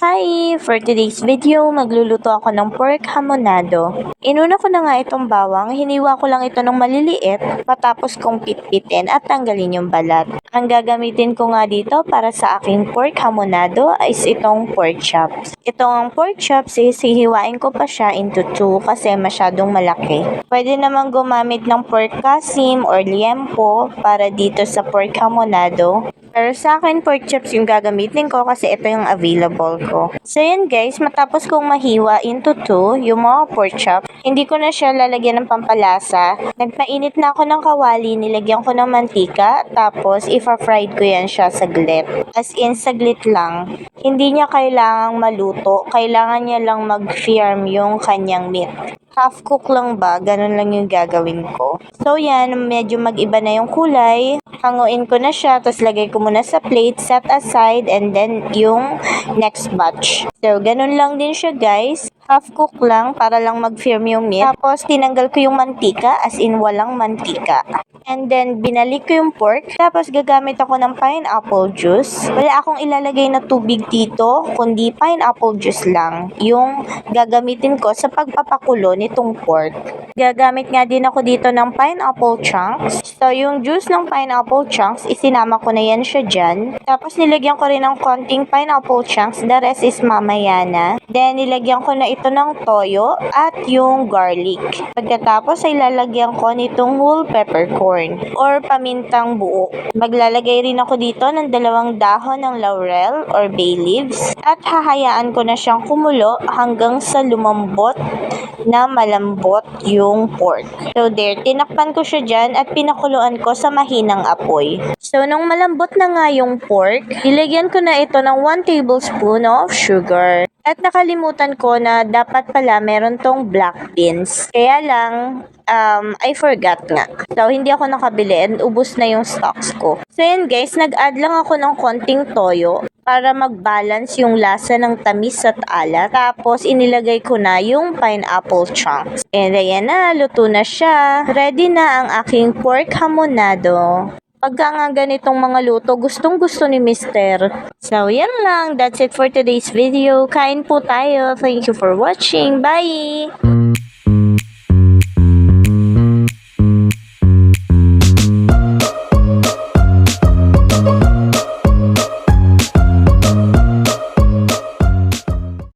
Hi! For today's video, magluluto ako ng pork hamonado. Inuna ko na nga itong bawang, hiniwa ko lang ito ng maliliit, patapos kong pitpitin at tanggalin yung balat. Ang gagamitin ko nga dito para sa aking pork hamonado is itong pork chops. Itong pork chops is hihiwain ko pa siya into 2 kasi masyadong malaki. Pwede naman gumamit ng pork kasim or liempo para dito sa pork hamonado. Pero sa akin, pork chops yung gagamitin ko kasi ito yung available ko. So yun guys, matapos kong mahiwa into 2, yung mga pork chop, hindi ko na siya lalagyan ng pampalasa. Nagpainit na ako ng kawali, nilagyan ko ng mantika, tapos ifa-fried ko yan siya saglit. As in, saglit lang. Hindi niya kailangang maluto, kailangan niya lang mag-firm yung kanyang meat. Half cook lang ba, ganun lang yung gagawin ko. So yan, medyo mag-iba na yung kulay. Hanguin ko na siya, tapos lagay ko muna sa plate, set aside, and then yung next batch. So, ganun lang din siya guys. Half cook lang para lang mag-firm yung meat. Tapos, tinanggal ko yung mantika, as in walang mantika. And then, binalik ko yung pork. Tapos, gagamit ako ng pineapple juice. Wala akong ilalagay na tubig dito, kundi pineapple juice lang. Yung gagamitin ko sa pagpapakulo nitong pork. Gagamit nga din ako dito ng pineapple chunks. So, yung juice ng pineapple chunks, isinama ko na yan siya dyan. Tapos, nilagyan ko rin ng konting pineapple chunks. The rest is mamaya na. Then, nilagyan ko na ito ng toyo at yung garlic. Pagkatapos, ay lalagyan ko nitong whole peppercorn or pamintang buo. Maglalagay rin ako dito ng 2 dahon ng laurel or bay leaves. At hahayaan ko na siyang kumulo hanggang sa lumambot na malambot yung pork. So there, tinakpan ko siya dyan at pinakuluan ko sa mahinang apoy. So nung malambot na nga yung pork, ilagyan ko na ito ng 1 tablespoon of sugar. At nakalimutan ko na dapat pala meron tong black beans. Kaya lang, I forgot nga. So, hindi ako nakabili and ubos na yung stocks ko. So, yun guys, nag-add lang ako ng konting toyo para mag-balance yung lasa ng tamis at alat. Tapos, inilagay ko na yung pineapple chunks. And ayan na, luto na siya. Ready na ang aking pork hamonado. Pagka nga ganitong mga luto, gustong gusto ni Mister. So, yan lang. That's it for today's video. Kain po tayo. Thank you for watching. Bye!